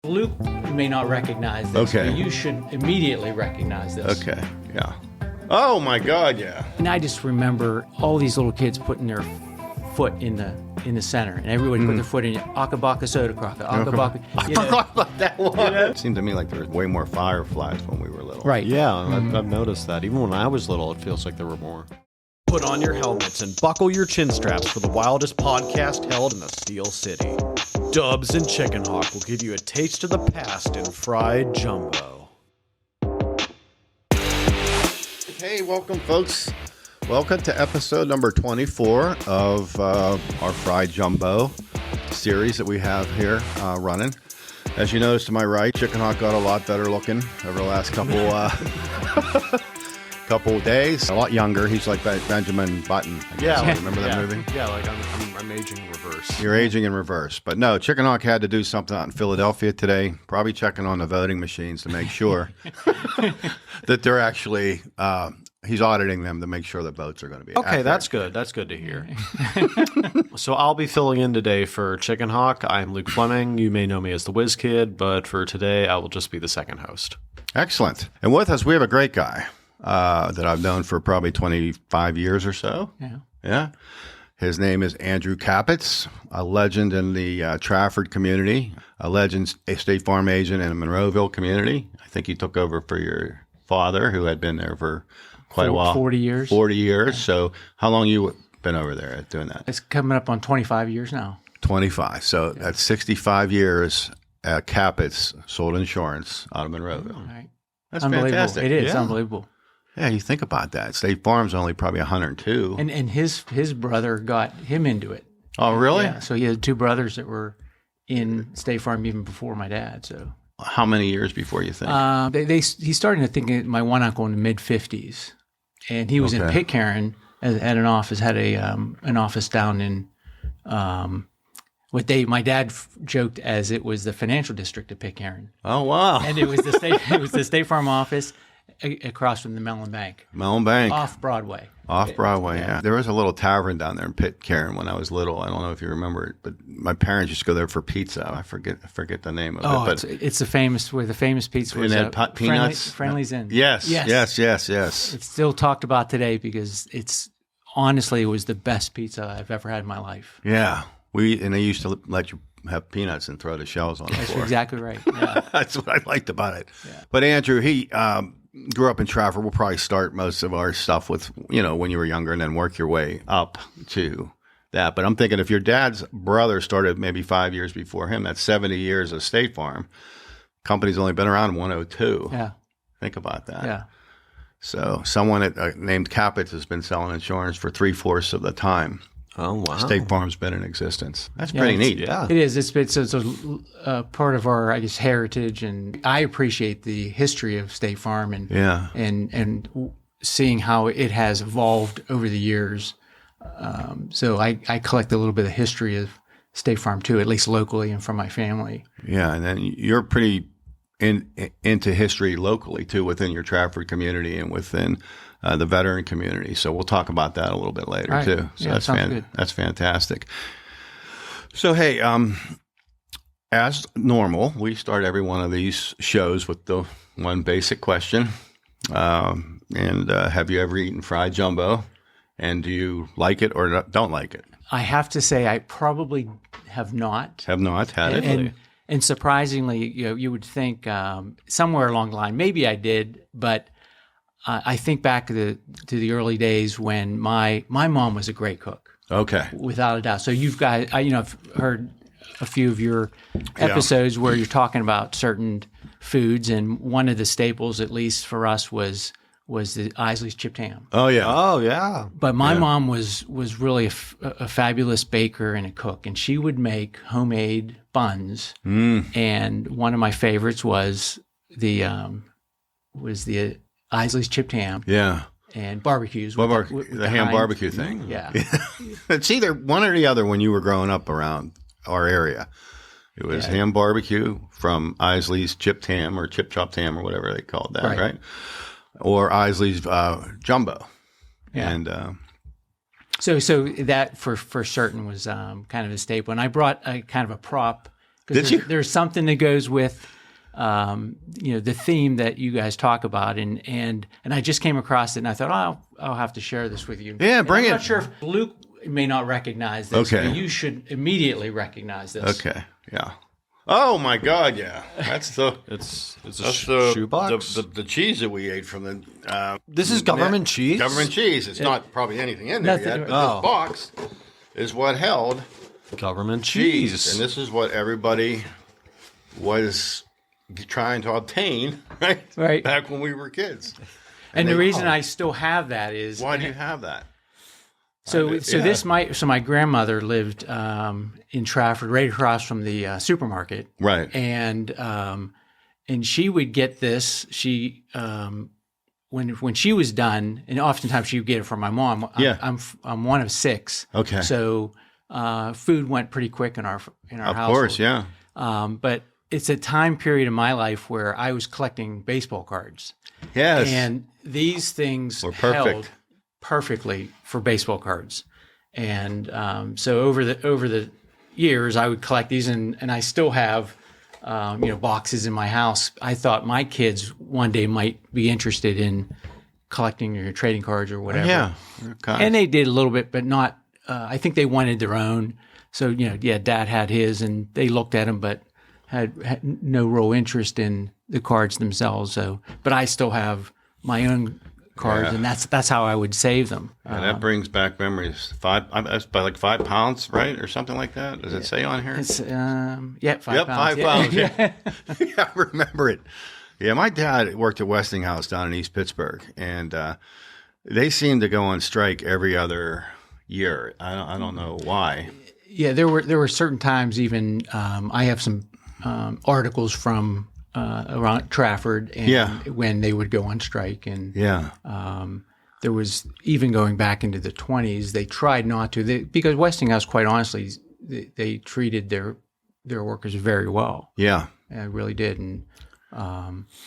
Luke may not recognize this, Okay. but you should immediately recognize this. Okay, yeah. Oh my God, yeah. And I just remember all these little kids putting their foot in the center, and everybody put their foot in it. Akabaka soda crocker, akabaka. I forgot about that one. It seemed to me like there was way more fireflies when we were little. Right. Yeah, I've noticed that. Even when I was little, it feels like there were more. Put on your helmets and buckle your chin straps for the wildest podcast held in the Steel City. Dubs and Chickenhawk will give you a taste of the past in fried jumbo. Hey, welcome, folks. Welcome to episode number 24 of our Fried Jumbo series that we have here running. As you notice to my right, Chickenhawk got a lot better looking over the last couple of days. A lot younger. He's like Benjamin Button. I guess. Yeah. Remember that movie? Yeah, like I'm aging in reverse. You're aging in reverse. But no, Chickenhawk had to do something out in Philadelphia today, probably checking on the voting machines to make sure that they're actually, he's auditing them to make sure the votes are going to be Okay, accurate. that's good. That's good to hear. So I'll be filling in today for Chickenhawk. I'm Luke Fleming. You may know me as the Whiz Kid, but for today, I will just be the second host. Excellent. And with us, we have a great guy that I've known for probably 25 years or so. Yeah. Yeah. His name is Andrew Capets, a legend in the Trafford community, a legend State Farm agent in the Monroeville community. I think he took over for your father, who had been there for quite a while. 40 years. 40 years. So how long you been over there at doing that? It's coming up on 25 years now. 25. So that's 65 years at Capets sold insurance out of Monroeville. All right. That's Unbelievable. fantastic. It is Yeah. unbelievable. Yeah, you think about that. State Farm's only probably 102. And his brother got him into it. Oh, really? Yeah. So he had two brothers that were in State Farm even before my dad. So How many years before you think? he's starting to think of my one uncle in the mid 50s, and he was in Okay. Pitcairn at an office, had an office down in my dad joked as it was the financial district of Pitcairn, Oh, wow. and it was the State Farm office across from the Mellon Bank, Melon Bank. off Broadway. Off Broadway, yeah. There was a little tavern down there in Pitcairn when I was little. I don't know if you remember it, but my parents used to go there for pizza. I forget the name of Oh, it. But it's the famous pizza was And had peanuts? Friendly's Inn. yes. It's still talked about today because it was the best pizza I've ever had in my life. Yeah. They used to let you have peanuts and throw the shells on the That's floor. exactly right. Yeah. That's what I liked about it. Yeah. But Andrew, he grew up in Trafford. We'll probably start most of our stuff with, when you were younger and then work your way up to that. But I'm thinking if your dad's brother started maybe 5 years before him, that's 70 years of State Farm. Company's only been around 102. Yeah. Think about that. Yeah. So someone named Capets has been selling insurance for 3/4 of the time Oh, wow. State Farm's been in existence. That's pretty neat. Yeah. It is. It's a part of our, I guess, heritage, and I appreciate the history of State Farm and Yeah. and seeing how it has evolved over the years. So I collect a little bit of history of State Farm too, at least locally and from my family. Yeah, and then you're pretty into history locally too, within your Trafford community and within the veteran community. So we'll talk about that a little bit later Right. too. So Yeah, sounds good. that's fantastic. So hey, as normal, we start every one of these shows with the one basic question. Have you ever eaten fried jumbo? And do you like it or don't like it? I have to say I probably have not. Have not had it. And surprisingly, you would think somewhere along the line, maybe I did, but I think back to the early days when my mom was a great cook, Okay. without a doubt. So you've got, I've heard a few of your episodes where you're talking about certain foods, and one of the staples, at least for us, was the Isley's chipped ham. Oh yeah. Oh, yeah. But my mom was really a fabulous baker and a cook, and she would make homemade buns. And one of my favorites was the Isley's chipped ham Yeah. and barbecues. The ham hind. barbecue thing. Yeah. It's either one or the other when you were growing up around our area. It was ham barbecue from Isley's chipped ham or chip chopped ham or whatever they called that, right? Or Isley's jumbo. Yeah. And So that for certain was kind of a staple. And I brought a kind of a prop Did you? There's something that goes with, the theme that you guys talk about, and I just came across it, and I thought, I'll have to share this with you. Yeah, bring it. I'm not sure if Luke may not recognize this, Okay. but you should immediately recognize this. Okay. Yeah. Oh my God! Yeah, that's the It's a that's the shoebox. the cheese that we ate from the. This is government cheese? Government cheese. It's not probably anything in there Nothing. yet, but this box is what held Government cheese, cheese. and this is what everybody was trying to obtain, right? Right. Back when we were kids. And the reason I still have that is Why do you have that? my grandmother lived in Trafford, right across from the supermarket, Right. and she would get this. She when she was done, and oftentimes she would get it from my mom. Yeah. I'm one of 6. Okay. So food went pretty quick in our household. Of course, yeah. But it's a time period in my life where I was collecting baseball cards. Yes. And these things Were perfect. held perfectly for baseball cards. And so over the years, I would collect these, and I still have boxes in my house. I thought my kids one day might be interested in collecting your trading cards or whatever. Yeah. Okay. And they did a little bit, but not. I think they wanted their own. So Dad had his, and they looked at them, but had no real interest in the cards themselves. So, but I still have my own cards, and that's how I would save them. Yeah, that brings back memories. That's by like 5 pounds, right, or something like that. Does it say on here? It's 5 pounds. Yep, 5 pounds. Yeah. Yeah, I remember it. Yeah, my dad worked at Westinghouse down in East Pittsburgh, and they seemed to go on strike every other year. I don't know why. Yeah, there were certain times. Even I have some articles from around Trafford, and when they would go on strike, and there was even going back into the 20s. They tried not to, because Westinghouse, quite honestly, they treated their workers very well. Yeah, they really did, and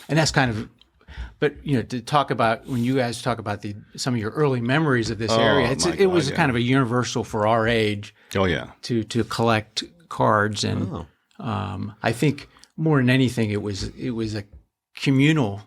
that's kind of. But to talk about, when you guys talk about some of your early memories of this area, it was kind of a universal for our age. Oh yeah, to collect cards, and I think more than anything, it was a communal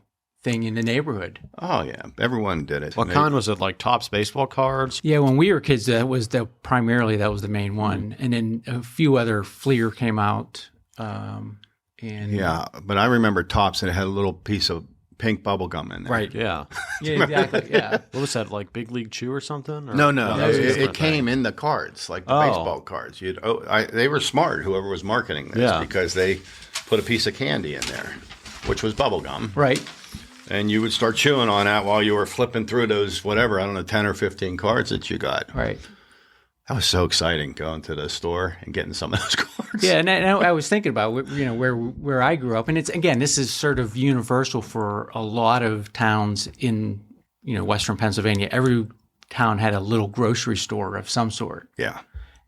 thing in the neighborhood. Oh yeah, everyone did it. What kind was it? Like Topps baseball cards? Yeah, when we were kids, that was primarily the main one, and then a few other Fleer came out. And yeah, but I remember Topps, and it had a little piece of pink bubble gum in there. Right. Yeah. Yeah. Exactly. Yeah. What was that? Like Big League Chew or something? Or? No. It It came in the cards, like the baseball cards. They were smart, whoever was marketing this, because they put a piece of candy in there, which was bubble gum. Right. And you would start chewing on that while you were flipping through those, 10 or 15 cards that you got. Right. That was so exciting, going to the store and getting some of those cards. Yeah, and I was thinking about where I grew up, and this is sort of universal for a lot of towns in Western Pennsylvania. Every town had a little grocery store of some sort. Yeah.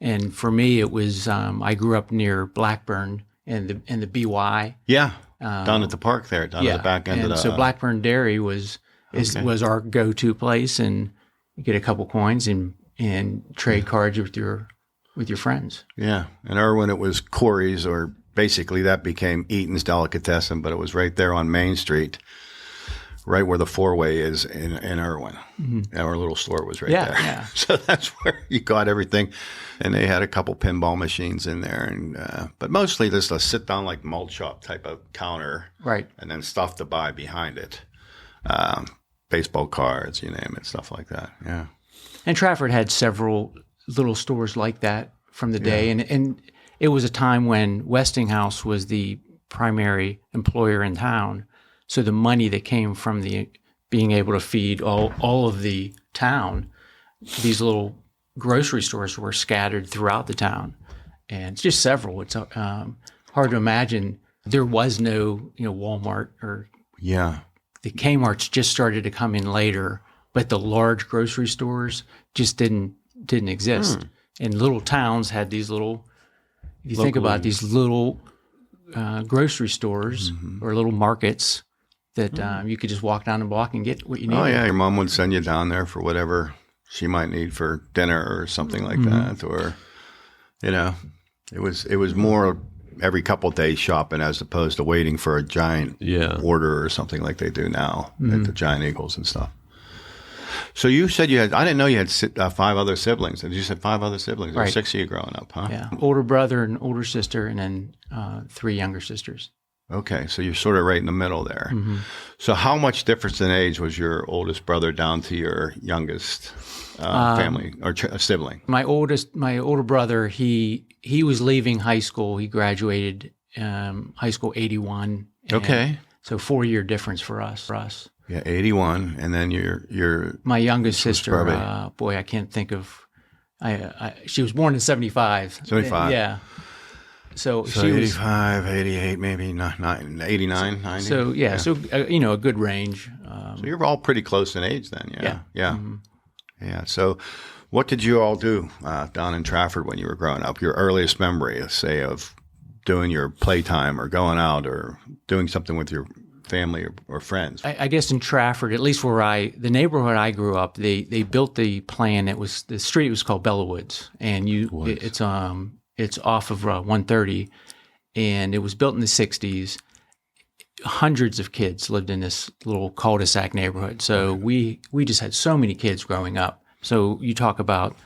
And for me, it was I grew up near Blackburn and the BY. Yeah. Down at the park there, at the back end of the. So Blackburn Dairy was our go-to place, and you get a couple coins and trade cards with your friends. Yeah. In Irwin, it was Corey's, or basically that became Eaton's Delicatessen, but it was right there on Main Street, right where the four-way is in Irwin. Mm-hmm. Our little store was right there. Yeah. So that's where you got everything. And they had a couple pinball machines in there, and but mostly just a sit-down, like malt shop type of counter. Right. And then stuff to buy behind it. Baseball cards, you name it, stuff like that. Yeah. And Trafford had several little stores like that from the day. And it was a time when Westinghouse was the primary employer in town. So the money that came from being able to feed all of the town, these little grocery stores were scattered throughout the town. And it's just several. It's hard to imagine. There was no Walmart or the Kmart's just started to come in later. But the large grocery stores just didn't exist. And little towns had these little, if you think about these little grocery stores or little markets that you could just walk down the block and get what you need. Oh, yeah. Your mom would send you down there for whatever she might need for dinner or something like that. Or, it was more every couple of days shopping as opposed to waiting for a giant order or something like they do now at the Giant Eagles and stuff. So you said you had, I didn't know you had 5 other siblings. You said 5 other siblings. There were 6 of you growing up, huh? Yeah. Older brother and older sister, and then 3 younger sisters. Okay, so you're sort of right in the middle there. So how much difference in age was your oldest brother down to your youngest family or sibling? My older brother, he was leaving high school. He graduated high school 81. Okay. So 4-year difference for us. Yeah, 81, and then your my youngest sister. probably, boy, I can't think of. She was born in 75. 75. Yeah. So she 85, 88, maybe not 89, 90. So so a good range. So you're all pretty close in age then, yeah. Yeah. Yeah. So what did you all do down in Trafford when you were growing up? Your earliest memory, say, of doing your playtime or going out or doing something with your family or friends? I guess in Trafford, at least the neighborhood I grew up, they built the plan. The street was called Bella Woods, and it's off of 130, and it was built in the 60s. Hundreds of kids lived in this little cul-de-sac neighborhood. So we just had so many kids growing up. So you talk about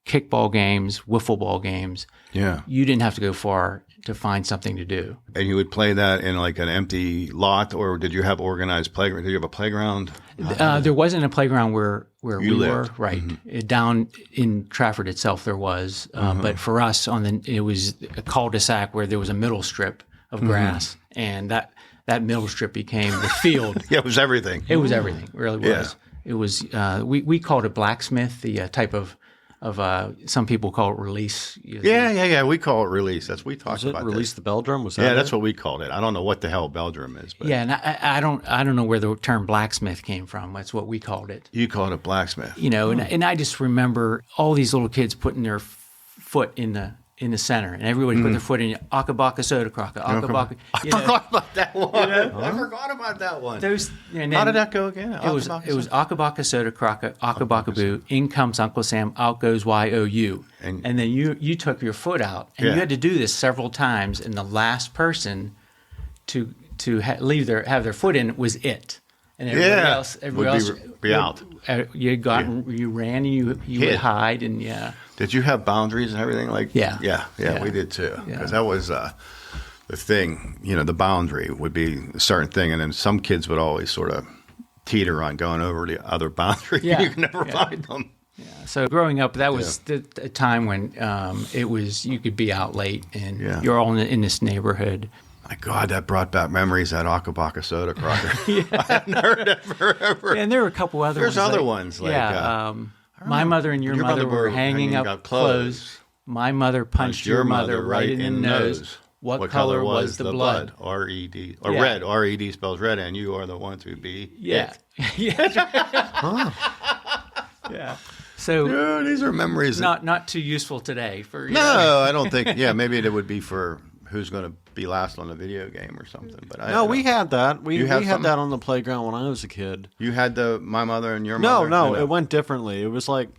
kickball games, wiffle ball games. Yeah. You didn't have to go far to find something to do. And you would play that in like an empty lot, or did you have organized playground? Did you have a playground? There wasn't a playground where we lived. were, right. Down in Trafford itself there was, but for us it was a cul-de-sac where there was a middle strip of grass, and that middle strip became the field. Yeah, it was everything. It was everything, it really was. It was, we called it blacksmith, the type of some people call it release. Yeah. We call it release. We talked about release the bell drum? Was that Yeah, that's what we called it. I don't know what the hell bell drum is. But yeah, and I don't know where the term blacksmith came from. That's what we called it. You called it blacksmith. And I just remember all these little kids putting their foot in the center, and everybody put their foot in Akabaka soda crocker. Akabaka. I forgot about that one. I forgot about that one. How did that go again? It was Akabaka soda crocker, Akabaka boo. In comes Uncle Sam, out goes YOU. And then you took your foot out, and you had to do this several times. And the last person to have their foot in was it. And everybody else would be out. You ran, and you would hide, and Did you have boundaries and everything? Yeah, we did too. Because that was the thing. The boundary would be a certain thing, and then some kids would always sort of teeter on going over the other boundary. Yeah. You could never find them. Yeah. So growing up, that was the time when it was you could be out late, and you're all in this neighborhood. My God, that brought back memories, that Akabaka soda crocker. I haven't heard it forever. And there were a couple other ones. There's other ones. My mother and your mother were hanging up clothes. My mother punched your mother right in the nose. What color was the blood? R-E-D. Or red. R-E-D spells red, and you are the one to be it. Yeah. So these are memories. Not too useful today. No, I don't think. Yeah, maybe it would be for who's going to be last on a video game or something. But we had that. We had that on the playground when I was a kid. You had my mother and your mother? No, it went differently. It was like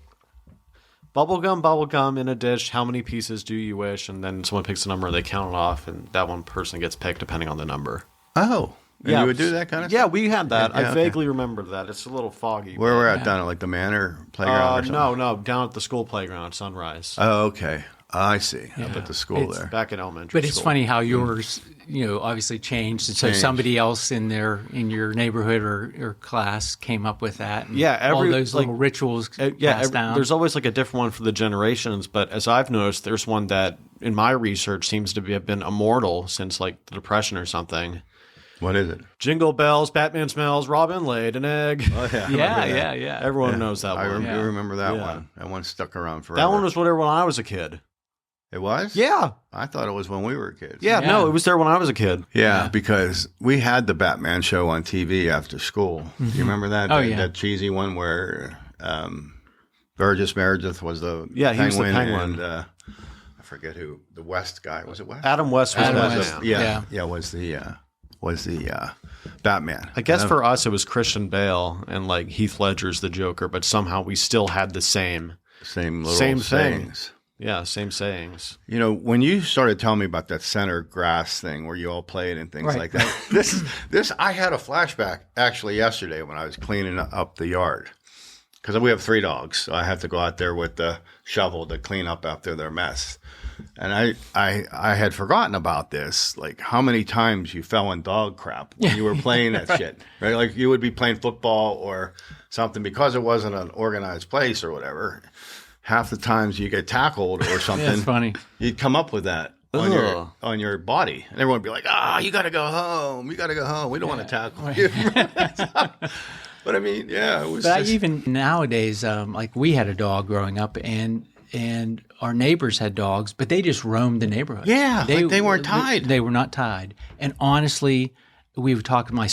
bubble gum in a dish. How many pieces do you wish? And then someone picks a number, they count it off, and that one person gets picked depending on the number. Oh. And you would do that kind of stuff? Yeah, we had that. I vaguely remember that. It's a little foggy. Where we're at, down at like the Manor playground or something? No, down at the school playground at Sunrise. Oh, okay. I see. Up at the school there. Back in elementary school. But it's funny how yours, obviously changed. And so somebody else in your neighborhood or class came up with that. And all those little rituals passed down. There's always like a different one for the generations. But as I've noticed, there's one that in my research seems to have been immortal since like the Depression or something. What is it? Jingle bells, Batman smells, Robin laid an egg. Oh, yeah. Everyone knows that one. I remember that one. That one stuck around forever. That one was there when I was a kid. It was? Yeah. I thought it was when we were kids. Yeah, no, it was there when I was a kid. Yeah, because we had the Batman show on TV after school. Mm-hmm. Do you remember that? That cheesy one where Burgess Meredith was the penguin. He was the penguin. And, I forget who, the West guy. Was it West? Adam West was Batman. Was the Batman. I guess for us it was Christian Bale and like Heath Ledger's the Joker, but somehow we still had the same little things. Yeah, same sayings. You know, when you started telling me about that center grass thing where you all played and things like that, this I had a flashback actually yesterday when I was cleaning up the yard. Because we have 3 dogs, so I have to go out there with the shovel to clean up after their mess. And I had forgotten about this, like how many times you fell in dog crap when you were playing that shit, right? Like you would be playing football or something because it wasn't an organized place or whatever. Half the times you get tackled or something. That's funny. You'd come up with that on your body, and everyone would be like, you got to go home. You got to go home. We don't want to tackle you. But I mean, yeah, it was. But even nowadays, like we had a dog growing up, and our neighbors had dogs, but they just roamed the neighborhood. Yeah, they weren't tied. They were not tied. And honestly, we would talk. My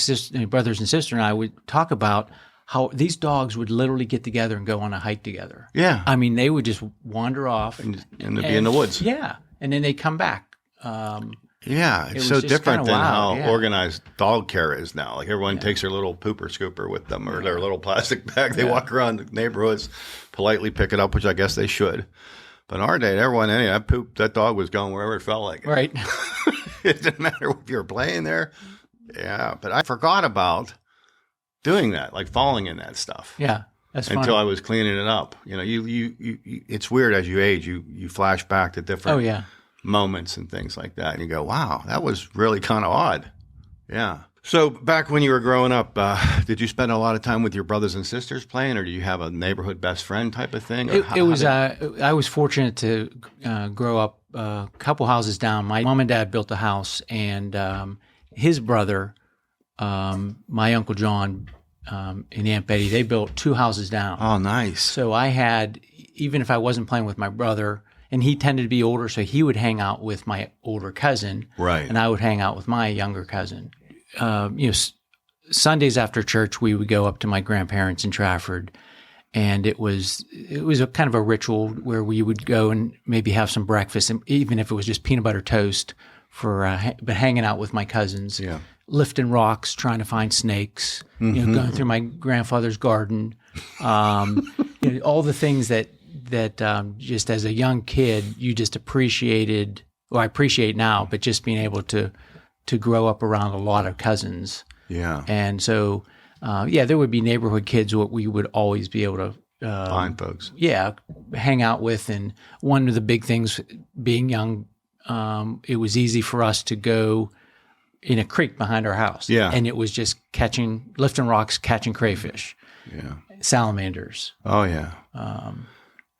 brothers and sister and I would talk about how these dogs would literally get together and go on a hike together. Yeah, I mean, they would just wander off and they'd be in the woods. Yeah, and then they'd come back. Yeah, it's so different than how yeah. organized dog care is now. Like everyone takes their little pooper scooper with them or their little plastic bag. They walk around the neighborhoods, politely pick it up, which I guess they should. But in our day, that dog was going wherever it felt like it. Right. It didn't matter if you were playing there. Yeah, but I forgot about doing that, like falling in that stuff. Yeah, that's funny. Until I was cleaning it up. You know, you it's weird as you age, you flash back to different moments and things like that. And you go, wow, that was really kind of odd. Yeah. So back when you were growing up, did you spend a lot of time with your brothers and sisters playing, or do you have a neighborhood best friend type of thing? I was fortunate to grow up a couple houses down. My mom and dad built a house, and his brother, my Uncle John and Aunt Betty, they built 2 houses down. Oh, nice. So I had, even if I wasn't playing with my brother, and he tended to be older, so he would hang out with my older cousin, right? And I would hang out with my younger cousin. Sundays after church, we would go up to my grandparents in Trafford, and it was a kind of a ritual where we would go and maybe have some breakfast, and even if it was just peanut butter toast, but hanging out with my cousins, lifting rocks, trying to find snakes, going through my grandfather's garden, all the things that just as a young kid you just appreciated. Well, I appreciate now, but just being able to grow up around a lot of cousins. Yeah. And so, there would be neighborhood kids what we would always be able to find folks. Yeah, hang out with. And one of the big things being young, it was easy for us to go in a creek behind our house. Yeah. And it was just lifting rocks, catching crayfish. Yeah. Salamanders. Oh, yeah.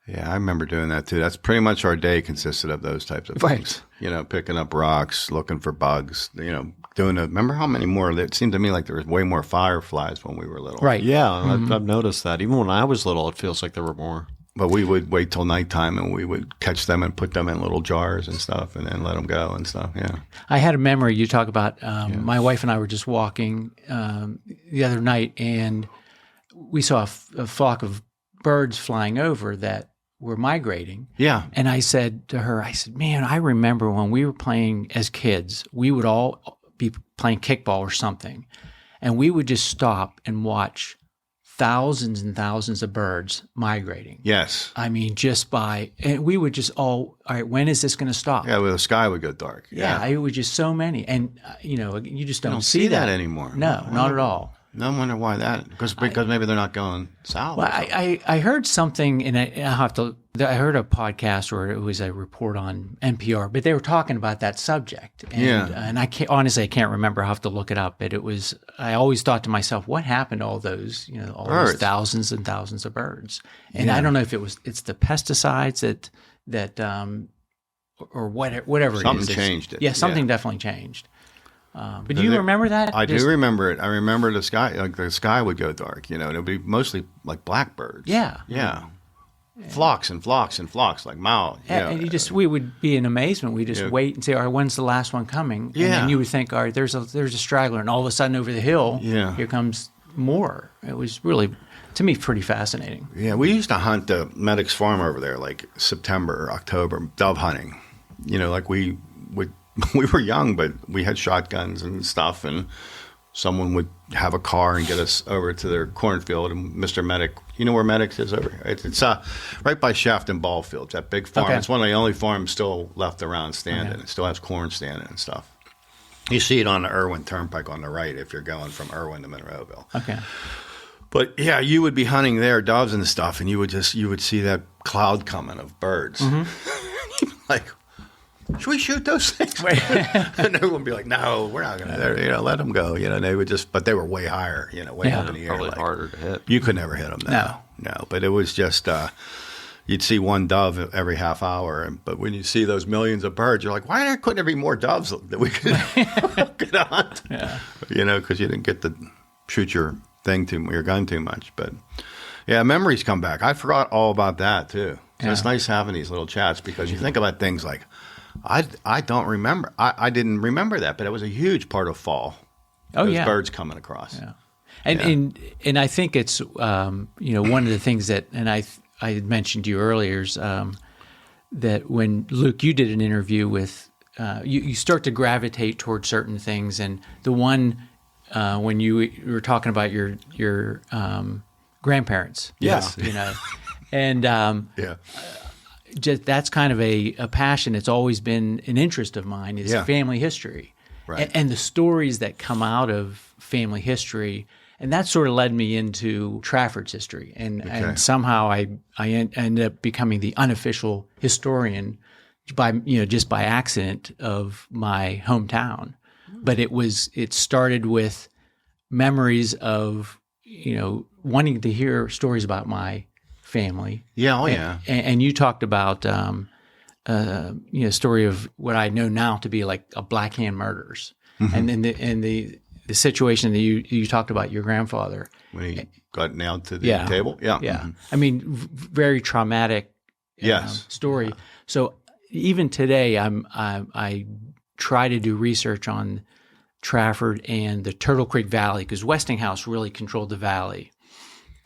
Yeah, I remember doing that too. That's pretty much our day consisted of those types of things. Right. Picking up rocks, looking for bugs, remember how many more, it seemed to me like there was way more fireflies when we were little. Right. Yeah, mm-hmm. I've noticed that. Even when I was little, it feels like there were more. But we would wait till nighttime and we would catch them and put them in little jars and stuff and then let them go and stuff. Yeah. I had a memory you talk about. My wife and I were just walking the other night and we saw a flock of birds flying over that were migrating. Yeah. And I said to her, man, I remember when we were playing as kids, we would all be playing kickball or something. And we would just stop and watch thousands and thousands of birds migrating. Yes. I mean, and we would just all right, when is this going to stop? Yeah, well, the sky would go dark. Yeah, it was just so many. And, you just don't see that anymore. No, not at all. No wonder why that. Because maybe they're not going south. Well, I heard something, and I heard a podcast or it was a report on NPR, but they were talking about that subject. And, and I can't remember. I have to look it up. But I always thought to myself, what happened to all those, those thousands and thousands of birds? And I don't know if it's the pesticides that or whatever it is. Something changed it. Yeah, something definitely changed. But do you remember that? I do remember it. I remember the sky, like the sky would go dark, and it would be mostly like blackbirds. Yeah. Yeah. Flocks and flocks and flocks, like and we would be in amazement. We just wait and say, all right, when's the last one coming? Yeah. And then you would think, all right, there's a straggler, and all of a sudden over the hill, here comes more. It was really, to me, pretty fascinating. Yeah, we used to hunt the Medics Farm over there, like September, October, dove hunting. Like we were young, but we had shotguns and stuff, and someone would have a car and get us over to their cornfield, and Mr. Medic, you know where Medic is over here? It's right by Shaft and Ballfield, that big farm. Okay. It's one of the only farms still left around standing. Okay. It still has corn standing and stuff. You see it on the Irwin Turnpike on the right if you're going from Irwin to Monroeville. Okay. But yeah, you would be hunting there, doves and stuff, and you would see that cloud coming of birds. Like, should we shoot those things? And everyone would be like, no, we're not going to, let them go. They would but they were way higher, way up in the air. Probably harder to hit. You could never hit them. No. But it was just, you'd see one dove every half hour. But when you see those millions of birds, you're like, couldn't there be more doves that we could hunt? Yeah. Because you didn't get to shoot your gun too much. But yeah, memories come back. I forgot all about that too. So it's nice having these little chats because you think about things like, I don't remember. I didn't remember that, but it was a huge part of fall. Those birds coming across. Yeah. And I think it's one of the things that, and I had mentioned to you earlier is that when Luke, you did an interview with, you start to gravitate towards certain things, and the one when you were talking about your grandparents. Yes. And just that's kind of a passion. It's always been an interest of mine is family history, right? And the stories that come out of family history, and that sort of led me into Trafford's history, and somehow I ended up becoming the unofficial historian just by accident of my hometown. But it started with memories of wanting to hear stories about my family. Yeah, And you talked about story of what I know now to be like a Black Hand murders, and then the situation that you talked about your grandfather when he got nailed to the table. Yeah. I mean, very traumatic. Story. So even today, I try to do research on Trafford and the Turtle Creek Valley because Westinghouse really controlled the valley,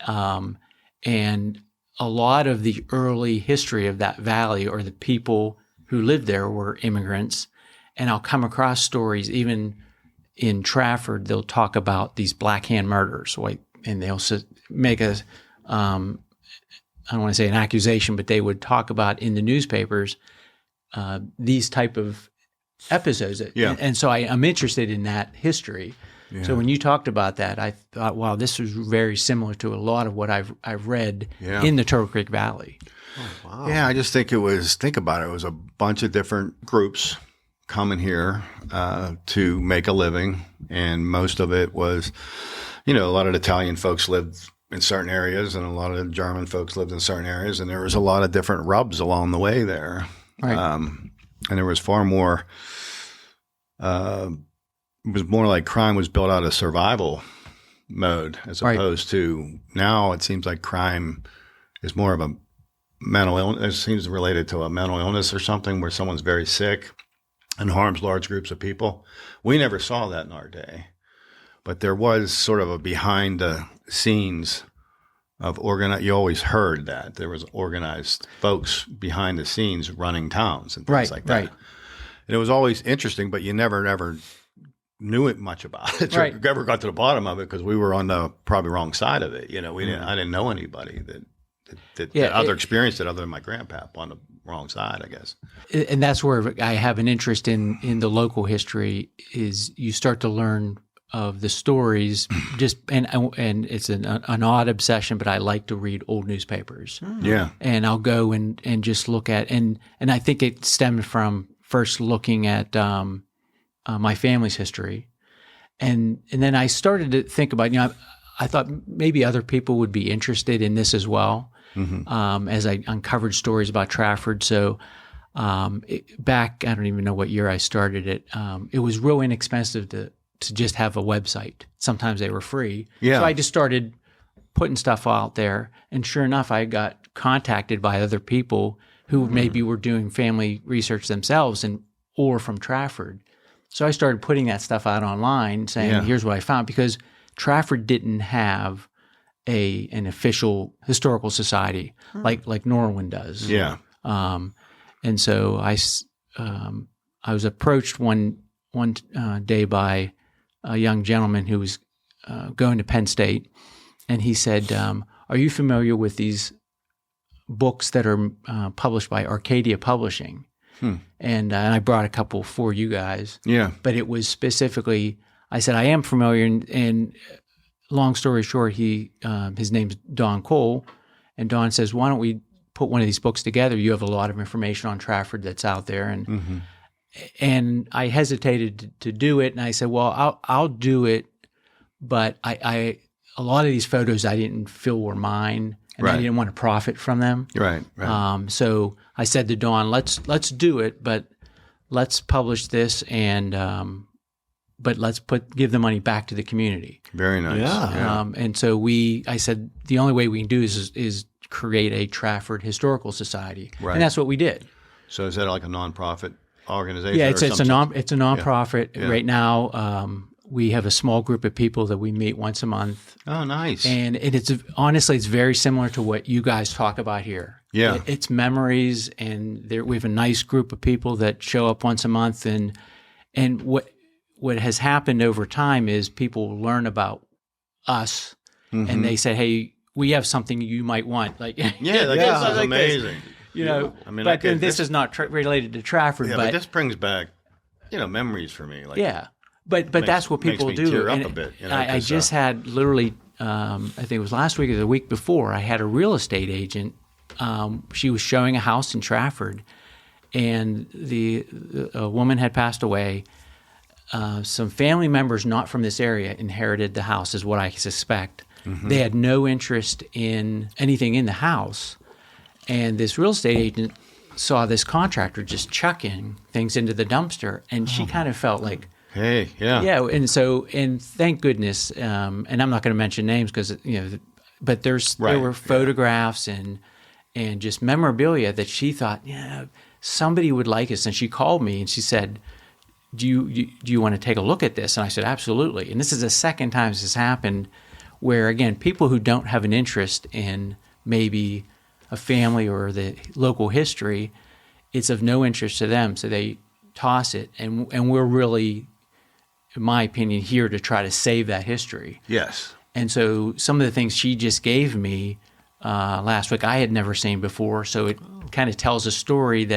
and a lot of the early history of that valley or the people who lived there were immigrants. And I'll come across stories, even in Trafford, they'll talk about these Black Hand murders, and they'll make I don't want to say an accusation, but they would talk about in the newspapers these type of episodes. And so I'm interested in that history. Yeah. So when you talked about that, I thought, wow, this was very similar to a lot of what I've read in the Turtle Creek Valley. Oh, wow. Yeah, I just think think about it. It was a bunch of different groups coming here to make a living. And most of it was, a lot of Italian folks lived in certain areas and a lot of German folks lived in certain areas. And there was a lot of different rubs along the way there. Right. And there was far more it was more like crime was built out of survival mode as opposed to now it seems like crime is more of a mental illness. It seems related to a mental illness or something where someone's very sick and harms large groups of people. We never saw that in our day, but there was sort of a behind the scenes of you always heard that there was organized folks behind the scenes running towns and things like that. Right. And it was always interesting, but you never knew it much about it. Right. Never got to the bottom of it because we were on the probably wrong side of it. I didn't know anybody that other experienced it other than my grandpap on the wrong side, I guess. And that's where I have an interest in the local history is you start to learn of the stories and it's an odd obsession, but I like to read old newspapers. Yeah. And I'll go and just look at, and I think it stemmed from first looking at my family's history. And then I started to think about, I thought maybe other people would be interested in this as well, as I uncovered stories about Trafford. So back, I don't even know what year I started it. It was real inexpensive to just have a website. Sometimes they were free. Yeah. So I just started putting stuff out there. And sure enough, I got contacted by other people who maybe were doing family research themselves or from Trafford. So I started putting that stuff out online saying, here's what I found, because Trafford didn't have an official historical society like Norwin does. Yeah. And so I was approached one day by a young gentleman who was going to Penn State, and he said, "Are you familiar with these books that are published by Arcadia Publishing?" And I brought a couple for you guys. Yeah. But it was specifically, I said, I am familiar. And long story short, his name's Don Cole. And Don says, why don't we put one of these books together? You have a lot of information on Trafford that's out there. And I hesitated to do it. And I said, well, I'll do it. But a lot of these photos I didn't feel were mine. And I didn't want to profit from them. Right. So I said to Dawn, let's do it, but let's publish this and but let's give the money back to the community. Very nice. Yeah. And so I said the only way we can do is create a Trafford Historical Society, and that's what we did. So is that like a nonprofit organization? Yeah, it's a nonprofit Yeah. right now. We have a small group of people that we meet once a month. Oh, nice. And it's honestly, it's very similar to what you guys talk about here. Yeah. It's memories, and we have a nice group of people that show up once a month. And what has happened over time is people learn about us, and they say, hey, we have something you might want. Like, this is amazing. I mean, but this is not related to Trafford. Yeah, but this brings back, memories for me. Like, yeah. But that's what people makes me do. tear up and a bit, I just had literally, I think it was last week or the week before, I had a real estate agent. She was showing a house in Trafford, and a woman had passed away. Some family members not from this area inherited the house, is what I suspect. They had no interest in anything in the house, and this real estate agent saw this contractor just chucking things into the dumpster, and she kind of felt like, hey, yeah. Yeah, and thank goodness, and I'm not going to mention names because, but there were photographs and just memorabilia that she thought, somebody would like us. And she called me and she said, do you want to take a look at this? And I said, absolutely. And this is the second time this has happened where, again, people who don't have an interest in maybe a family or the local history, it's of no interest to them, so they toss it. And we're really, in my opinion, here to try to save that history. Yes. And so some of the things she just gave me last week I had never seen before. So it kind of tells a story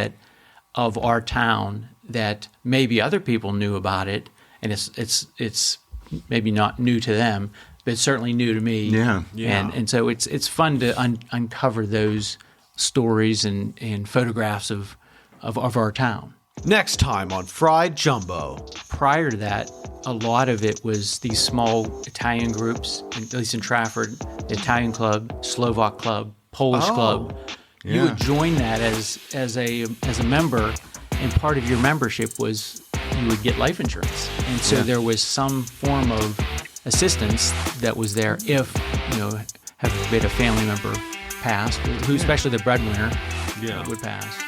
of our town that maybe other people knew about it, and it's maybe not new to them, but it's certainly new to me. Yeah. And so it's fun to uncover those stories and photographs of our town. Next time on Fried Jumbo. Prior to that, a lot of it was these small Italian groups, at least in Trafford, the Italian club, Slovak club, Polish club. Yeah. You would join that as a member, and part of your membership was you would get life insurance. And so there was some form of assistance that was there if, heaven forbid, a family member passed, who especially the breadwinner would pass.